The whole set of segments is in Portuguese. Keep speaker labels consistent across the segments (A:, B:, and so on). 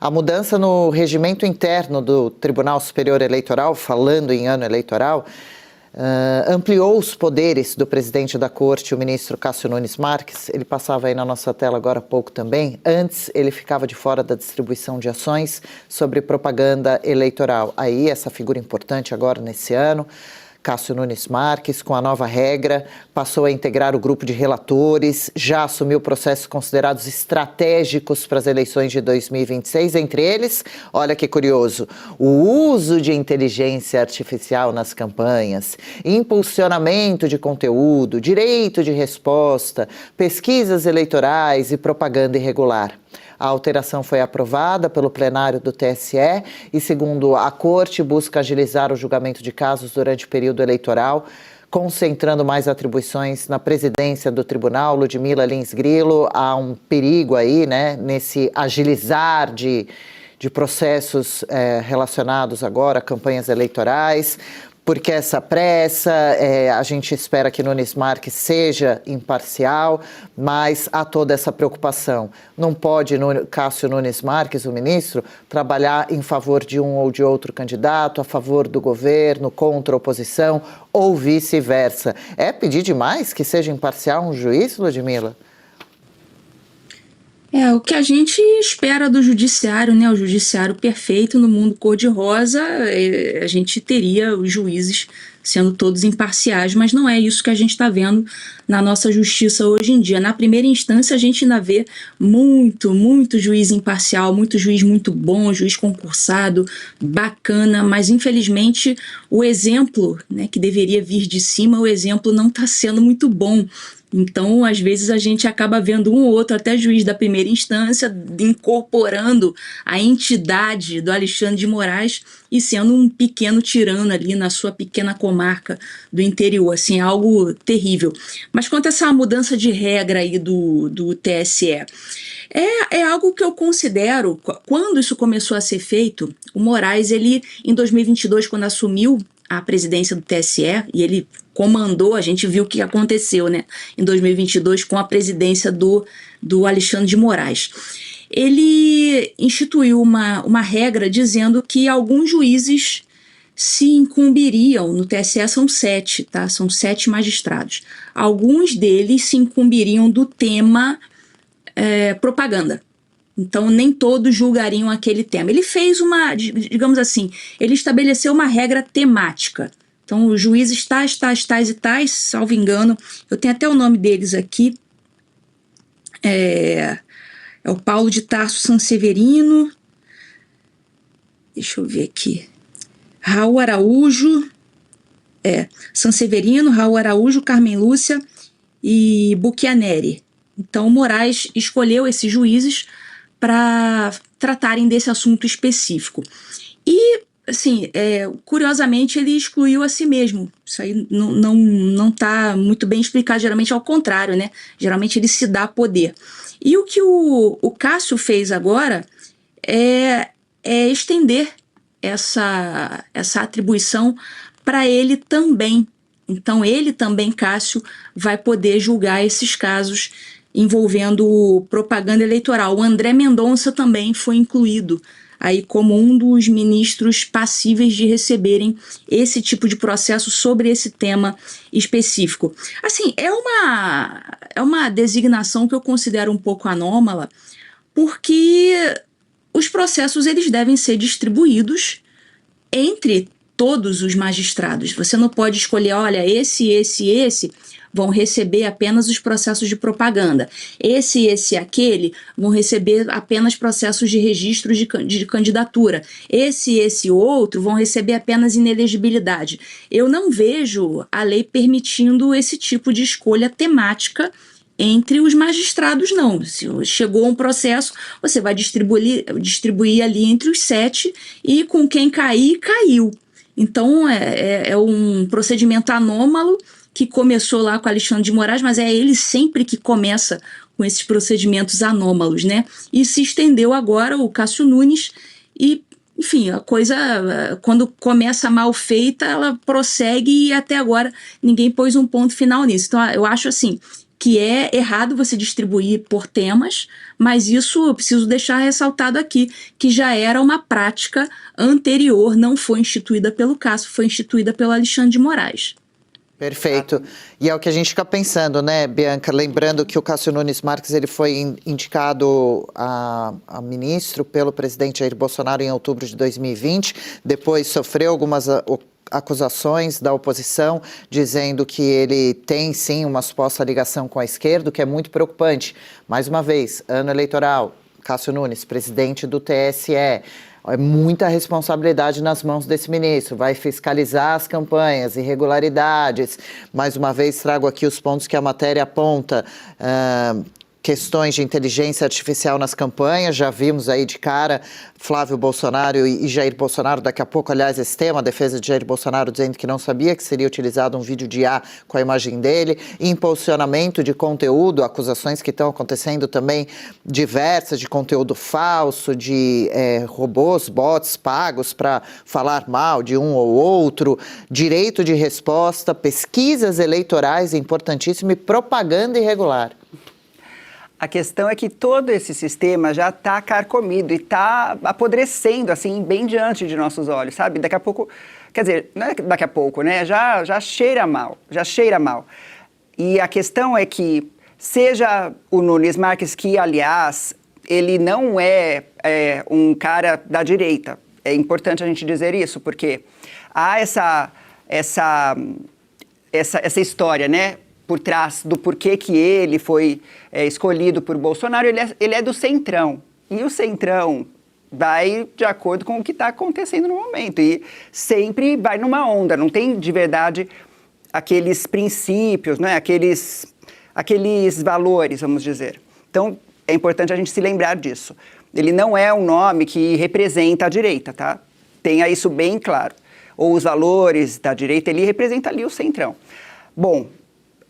A: A mudança no regimento interno do Tribunal Superior Eleitoral, falando em ano eleitoral, ampliou os poderes do presidente da Corte, o ministro Cássio Nunes Marques. Ele passava aí na nossa tela agora há pouco também. Antes, ele ficava de fora da distribuição de ações sobre propaganda eleitoral. Aí, essa figura importante agora nesse ano, Cássio Nunes Marques, com a nova regra, passou a integrar o grupo de relatores, já assumiu processos considerados estratégicos para as eleições de 2026, entre eles, olha que curioso, o uso de inteligência artificial nas campanhas, impulsionamento de conteúdo, direito de resposta, pesquisas eleitorais e propaganda irregular. A alteração foi aprovada pelo plenário do TSE e, segundo a Corte, busca agilizar o julgamento de casos durante o período eleitoral, concentrando mais atribuições na presidência do tribunal. Ludmila Lins Grilo, há um perigo aí, né, nesse agilizar de processos relacionados agora a campanhas eleitorais. Porque essa pressa, a gente espera que Nunes Marques seja imparcial, mas há toda essa preocupação. Não pode Cássio Nunes Marques, o ministro, trabalhar em favor de um ou de outro candidato, a favor do governo, contra a oposição, ou vice-versa. É pedir demais que seja imparcial um juiz, Ludmila?
B: O que a gente espera do judiciário, né? O judiciário perfeito no mundo cor-de-rosa, a gente teria os juízes sendo todos imparciais, mas não é isso que a gente está vendo na nossa justiça hoje em dia. Na primeira instância, a gente ainda vê muito juiz imparcial, muito juiz muito bom, juiz concursado, bacana, mas infelizmente o exemplo, né, que deveria vir de cima, o exemplo não está sendo muito bom. Então, às vezes, a gente acaba vendo um ou outro, até juiz da primeira instância, incorporando a entidade do Alexandre de Moraes e sendo um pequeno tirano ali na sua pequena comarca do interior, assim, algo terrível. Mas quanto a essa mudança de regra aí do TSE, é algo que eu considero, quando isso começou a ser feito, o Moraes, ele, em 2022, quando assumiu a presidência do TSE, e ele comandou, a gente viu o que aconteceu, né, em 2022 com a presidência do Alexandre de Moraes. Ele instituiu uma regra dizendo que alguns juízes se incumbiriam, no TSE são 7, tá? São 7 magistrados. Alguns deles se incumbiriam do tema propaganda. Então, nem todos julgariam aquele tema. Ele fez digamos assim, ele estabeleceu uma regra temática. Então, os juízes tais e tais, salvo engano, eu tenho até o nome deles aqui, é o Paulo de Tarso Sanseverino, deixa eu ver aqui, Raul Araújo, Sanseverino, Raul Araújo, Carmen Lúcia e Buchianeri. Então, Moraes escolheu esses juízes para tratarem desse assunto específico. E, assim, curiosamente, ele excluiu a si mesmo. Isso aí não está muito bem explicado, geralmente ao contrário, né? Geralmente ele se dá poder. E o que o Cássio fez agora é estender essa atribuição para ele também. Então, ele também, Cássio, vai poder julgar esses casos envolvendo propaganda eleitoral. O André Mendonça também foi incluído aí como um dos ministros passíveis de receberem esse tipo de processo sobre esse tema específico. Assim, é uma designação que eu considero um pouco anômala, porque os processos eles devem ser distribuídos entre todos os magistrados. Você não pode escolher, olha, esse vão receber apenas os processos de propaganda. Esse e aquele vão receber apenas processos de registro de candidatura. Esse outro vão receber apenas inelegibilidade. Eu não vejo a lei permitindo esse tipo de escolha temática entre os magistrados, não. Se chegou um processo, você vai distribuir ali entre os 7 e com quem cair, caiu. Então, é um procedimento anômalo que começou lá com Alexandre de Moraes, mas é ele sempre que começa com esses procedimentos anômalos, né? E se estendeu agora o Cássio Nunes e, enfim, a coisa, quando começa mal feita, ela prossegue e até agora ninguém pôs um ponto final nisso. Então, eu acho assim que é errado você distribuir por temas, mas isso eu preciso deixar ressaltado aqui, que já era uma prática anterior, não foi instituída pelo Cássio, foi instituída pelo Alexandre de Moraes.
A: Perfeito. E é o que a gente fica pensando, né, Bianca? Lembrando que o Cássio Nunes Marques ele foi indicado a ministro pelo presidente Jair Bolsonaro em outubro de 2020, depois sofreu algumas acusações da oposição, dizendo que ele tem, sim, uma suposta ligação com a esquerda, o que é muito preocupante. Mais uma vez, ano eleitoral, Cássio Nunes, presidente do TSE, é muita responsabilidade nas mãos desse ministro, vai fiscalizar as campanhas, irregularidades. Mais uma vez, trago aqui os pontos que a matéria aponta. Questões de inteligência artificial nas campanhas, já vimos aí de cara Flávio Bolsonaro e Jair Bolsonaro, daqui a pouco, aliás, esse tema, a defesa de Jair Bolsonaro dizendo que não sabia que seria utilizado um vídeo de IA com a imagem dele, impulsionamento de conteúdo, acusações que estão acontecendo também diversas, de conteúdo falso, de robôs, bots pagos para falar mal de um ou outro, direito de resposta, pesquisas eleitorais importantíssimo e propaganda irregular.
C: A questão é que todo esse sistema já está carcomido e está apodrecendo, assim, bem diante de nossos olhos, sabe? Daqui a pouco, quer dizer, não é daqui a pouco, né? Já cheira mal, já cheira mal. E a questão é que, seja o Nunes Marques, que, aliás, ele não é um cara da direita. É importante a gente dizer isso, porque há essa história, né? Por trás do porquê que ele foi escolhido por Bolsonaro, ele é do Centrão. E o Centrão vai de acordo com o que está acontecendo no momento. E sempre vai numa onda, não tem de verdade aqueles princípios, né? aqueles valores, vamos dizer. Então, é importante a gente se lembrar disso. Ele não é um nome que representa a direita, tá? Tenha isso bem claro. Ou os valores da direita, ele representa ali o Centrão. Bom,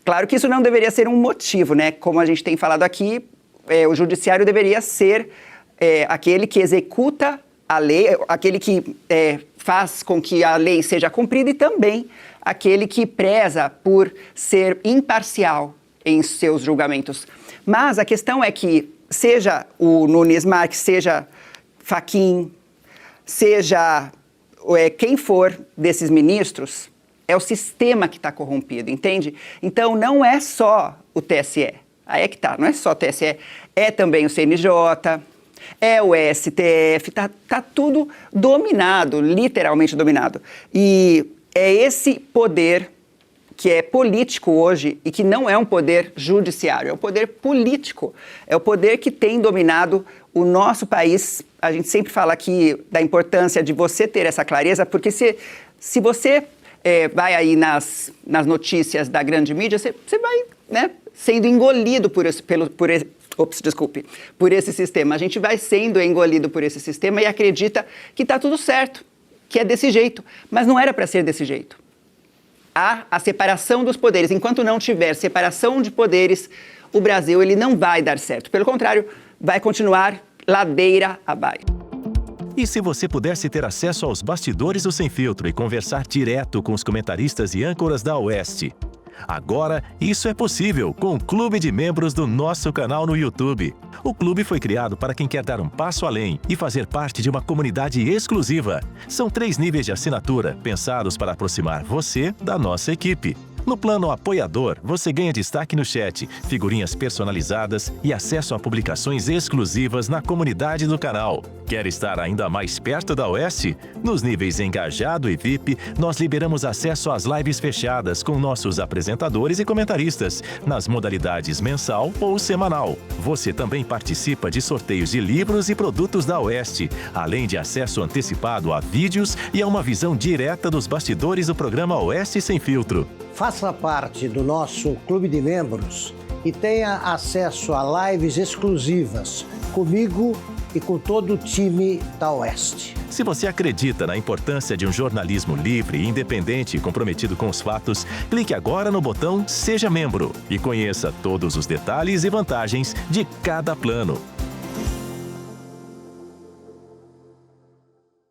C: claro que isso não deveria ser um motivo, né? Como a gente tem falado aqui, o judiciário deveria ser aquele que executa a lei, aquele que faz com que a lei seja cumprida e também aquele que preza por ser imparcial em seus julgamentos. Mas a questão é que, seja o Nunes Marques, seja Fachin, seja quem for desses ministros, é o sistema que está corrompido, entende? Então, não é só o TSE. Aí é que tá, não é só o TSE, é também o CNJ, é o STF, tá tudo dominado, literalmente dominado. E é esse poder que é político hoje e que não é um poder judiciário, é um poder político. É o poder que tem dominado o nosso país. A gente sempre fala aqui da importância de você ter essa clareza, porque se você vai aí nas notícias da grande mídia, você vai, né, sendo engolido por esse sistema. A gente vai sendo engolido por esse sistema e acredita que está tudo certo, que é desse jeito. Mas não era para ser desse jeito. Há a separação dos poderes. Enquanto não tiver separação de poderes, o Brasil ele não vai dar certo. Pelo contrário, vai continuar ladeira abaixo.
D: E se você pudesse ter acesso aos bastidores do Sem Filtro e conversar direto com os comentaristas e âncoras da Oeste? Agora, isso é possível com o Clube de Membros do nosso canal no YouTube. O clube foi criado para quem quer dar um passo além e fazer parte de uma comunidade exclusiva. São 3 níveis de assinatura, pensados para aproximar você da nossa equipe. No plano apoiador, você ganha destaque no chat, figurinhas personalizadas e acesso a publicações exclusivas na comunidade do canal. Quer estar ainda mais perto da Oeste? Nos níveis Engajado e VIP, nós liberamos acesso às lives fechadas com nossos apresentadores e comentaristas, nas modalidades mensal ou semanal. Você também participa de sorteios de livros e produtos da Oeste, além de acesso antecipado a vídeos e a uma visão direta dos bastidores do programa Oeste Sem Filtro.
E: Faça parte do nosso clube de membros e tenha acesso a lives exclusivas comigo e com todo o time da Oeste.
D: Se você acredita na importância de um jornalismo livre, independente e comprometido com os fatos, clique agora no botão Seja Membro e conheça todos os detalhes e vantagens de cada plano.